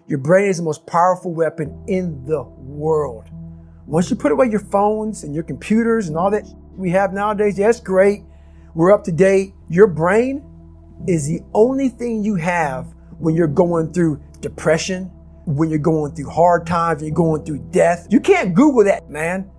Your brain is the most powerful weapon in the world. Once you put away your phones and your computers and all that we have nowadays, yeah, that's great. We're up to date. Your brain is the only thing you have when you're going through depression, when you're going through hard times, when you're going through death. You can't Google that, man.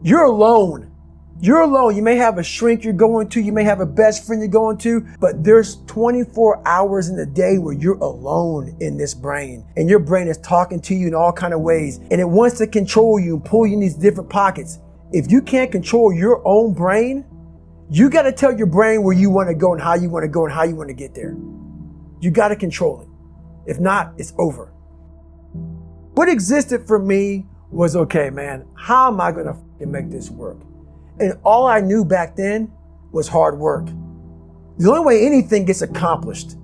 You're alone. You're alone. You may have a shrink you're going to, you may have a best friend you're going to, but there's 24 hours in a day where you're alone in this brain. And your brain is talking to you in all kinds of ways. And it wants to control you and pull you in these different pockets. If you can't control your own brain, you got to tell your brain where you want to go and how you want to go and how you want to get there. You got to control it. If not, it's over. What existed for me was, okay, man, how am I going to make this work? And all I knew back then was hard work. The only way anything gets accomplished.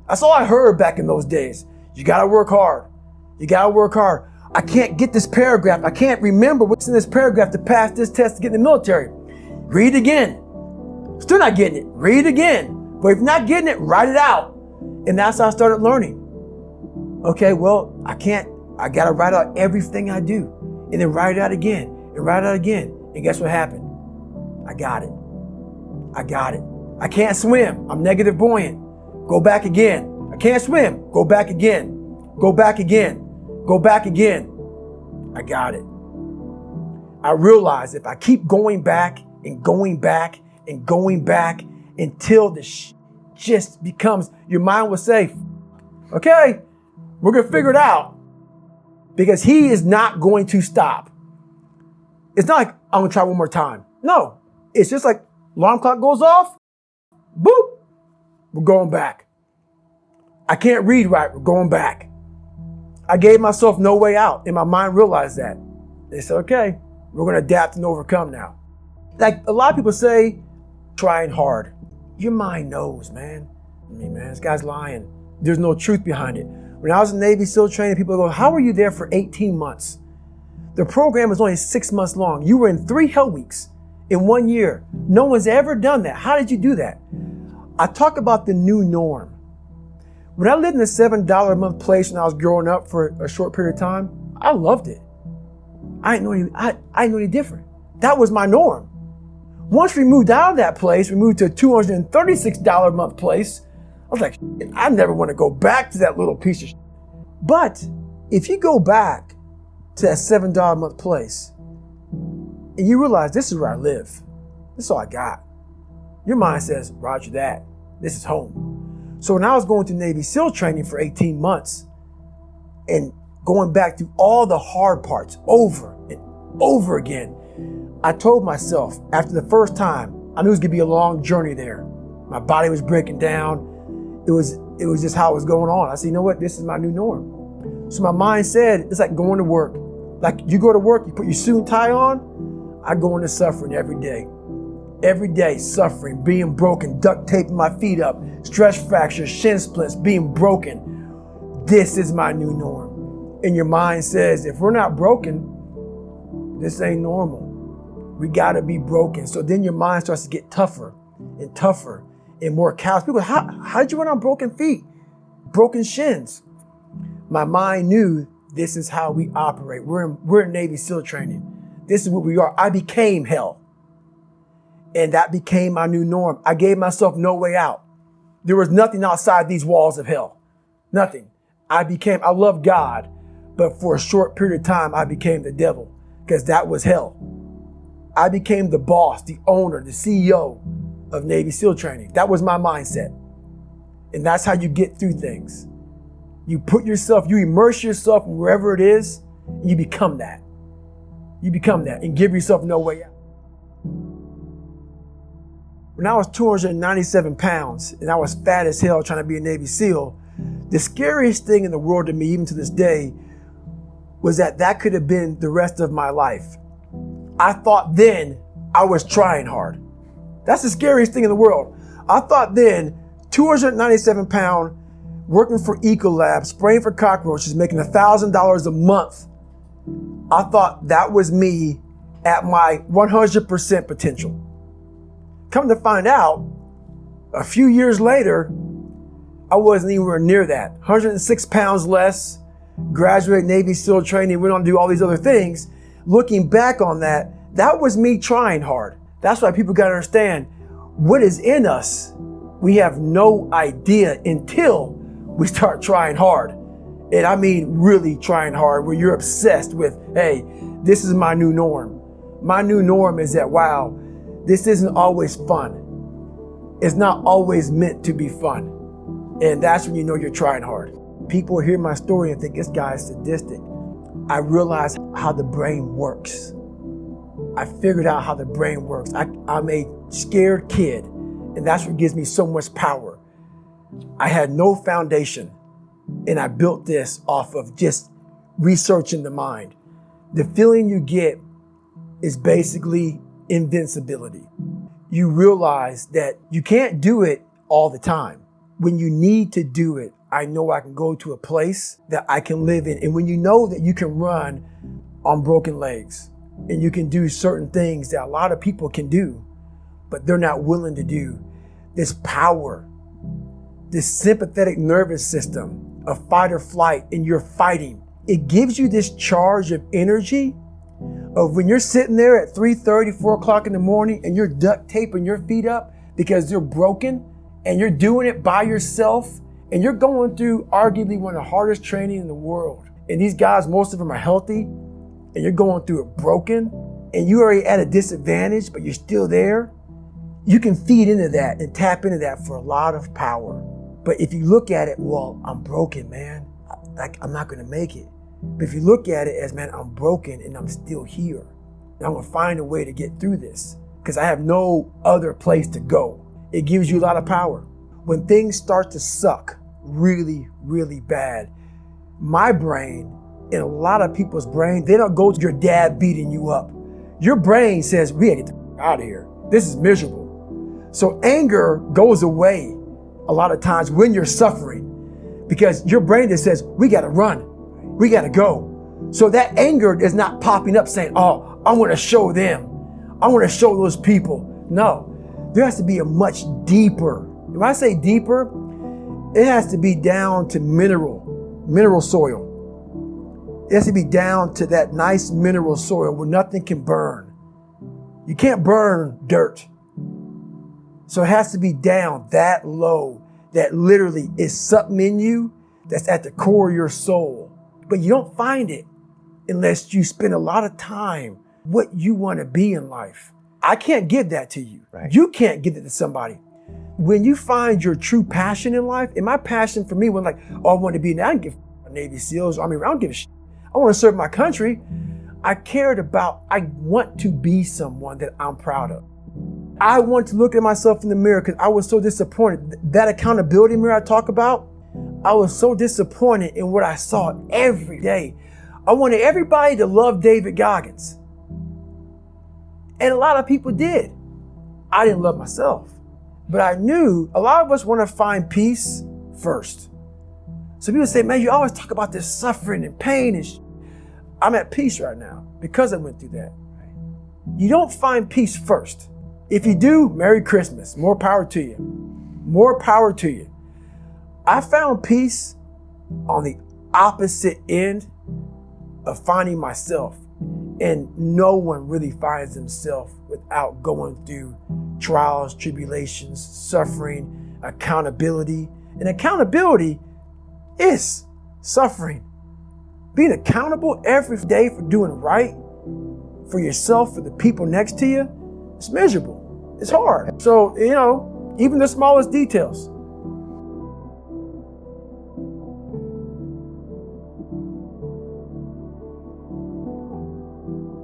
That's all I heard back in those days. You got to work hard. You got to work hard. I can't get this paragraph. I can't remember what's in this paragraph to pass this test to get in the military. Read again. Still not getting it. Read again. But if you're not getting it, write it out. And that's how I started learning. Okay, well, I got to write out everything I do. And then write it out again. And write it out again. And guess what happened? I got it. I got it. I can't swim. I'm negative buoyant. Go back again. I can't swim. Go back again. Go back again. Go back again. I got it. I realized if I keep going back and going back and going back until the just becomes, your mind will say, okay, we're going to figure it out, because he is not going to stop. It's not like I'm going to try one more time. No, it's just like alarm clock goes off. Boop. We're going back. I can't read right. We're going back. I gave myself no way out, and my mind realized that. They said, okay, we're going to adapt and overcome now. Like a lot of people say, trying hard. Your mind knows, man. I mean, man, this guy's lying. There's no truth behind it. When I was in Navy SEAL training, people go, how were you there for 18 months? The program was only 6 months long. You were in 3 hell weeks in 1 year. No one's ever done that. How did you do that? I talk about the new norm. When I lived in a $7 a month place when I was growing up for a short period of time, I loved it. I didn't know any different. That was my norm. Once we moved out of that place, we moved to a $236 a month place. I was like, I never want to go back to that little piece of shit. But if you go back to that $7 a month place and you realize this is where I live, this is all I got, your mind says, roger that, this is home. So when I was going to Navy SEAL training for 18 months and going back through all the hard parts over and over again, I told myself after the first time, I knew it was gonna be a long journey there. My body was breaking down. It was just how it was going on. I said, you know what? This is my new norm. So my mind said, it's like going to work. Like you go to work, you put your suit and tie on. I go into suffering every day. Every day, suffering, being broken, duct taping my feet up, stress fractures, shin splints, being broken. This is my new norm. And your mind says, if we're not broken, this ain't normal. We gotta be broken. So then your mind starts to get tougher and tougher and more callous. People go, how did you run on broken feet? Broken shins. My mind knew this is how we operate. We're in Navy SEAL training. This is what we are. I became hell. And that became my new norm. I gave myself no way out. There was nothing outside these walls of hell. Nothing. I love God, but for a short period of time, I became the devil because that was hell. I became the boss, the owner, the CEO of Navy SEAL training. That was my mindset. And that's how you get through things. You immerse yourself wherever it is, and you become that. You become that and give yourself no way out. When I was 297 pounds and I was fat as hell trying to be a Navy SEAL, the scariest thing in the world to me, even to this day, was that could have been the rest of my life. I thought then I was trying hard. That's the scariest thing in the world. I thought then, 297 pound, working for Ecolab, spraying for cockroaches, making $1,000 a month. I thought that was me at my 100% potential. Come to find out, a few years later, I wasn't anywhere near that. 106 pounds less, graduate Navy SEAL training, went on to do all these other things. Looking back on that, that was me trying hard. That's why people got to understand what is in us. We have no idea until we start trying hard. And I mean really trying hard, where you're obsessed with, hey, this is my new norm. My new norm is that, wow, this isn't always fun. It's not always meant to be fun. And that's when you know you're trying hard. People hear my story and think this guy is sadistic. I realized how the brain works. I figured out how the brain works. I'm a scared kid, and that's what gives me so much power. I had no foundation, and I built this off of just researching the mind. The feeling you get is basically invincibility. You realize that you can't do it all the time. When you need to do it, I know I can go to a place that I can live in. And when you know that you can run on broken legs and you can do certain things that a lot of people can do, but they're not willing to do, this power, this sympathetic nervous system of fight or flight, and you're fighting, it gives you this charge of energy of when you're sitting there at 3:30, 4 o'clock in the morning and you're duct taping your feet up because they're broken, and you're doing it by yourself, and you're going through arguably one of the hardest training in the world. And these guys, most of them are healthy, and you're going through it broken, and you're already at a disadvantage, but you're still there. You can feed into that and tap into that for a lot of power. But if you look at it, well, I'm broken, man. I'm not gonna make it. But if you look at it as, man, I'm broken and I'm still here, and I'm gonna find a way to get through this because I have no other place to go. It gives you a lot of power. When things start to suck really, really bad, my brain and a lot of people's brain, they don't go to your dad beating you up. Your brain says, we gotta get the out of here. This is miserable. So anger goes away a lot of times when you're suffering because your brain just says, we gotta run. We gotta go. So that anger is not popping up saying, oh, I wanna show them. I wanna show those people. No, there has to be a much deeper. When I say deeper, it has to be down to mineral soil. It has to be down to that nice mineral soil where nothing can burn. You can't burn dirt. So it has to be down that low, that literally is something in you that's at the core of your soul. But you don't find it unless you spend a lot of time what you want to be in life. I can't give that to you. Right. You can't give it to somebody. When you find your true passion in life, and my passion for me was like, oh, I want to be, I don't give a Navy SEALs, I don't give a shit. I want to serve my country. I want to be someone that I'm proud of. I want to look at myself in the mirror because I was so disappointed. That accountability mirror I talk about, I was so disappointed in what I saw every day. I wanted everybody to love David Goggins. And a lot of people did. I didn't love myself. But I knew a lot of us want to find peace first. So people say, man, you always talk about this suffering and pain and I'm at peace right now because I went through that. You don't find peace first. If you do, Merry Christmas. More power to you. More power to you. I found peace on the opposite end of finding myself. And no one really finds themselves without going through trials, tribulations, suffering, accountability. And accountability is suffering. Being accountable every day for doing right for yourself, for the people next to you, it's miserable. It's hard. So, even the smallest details.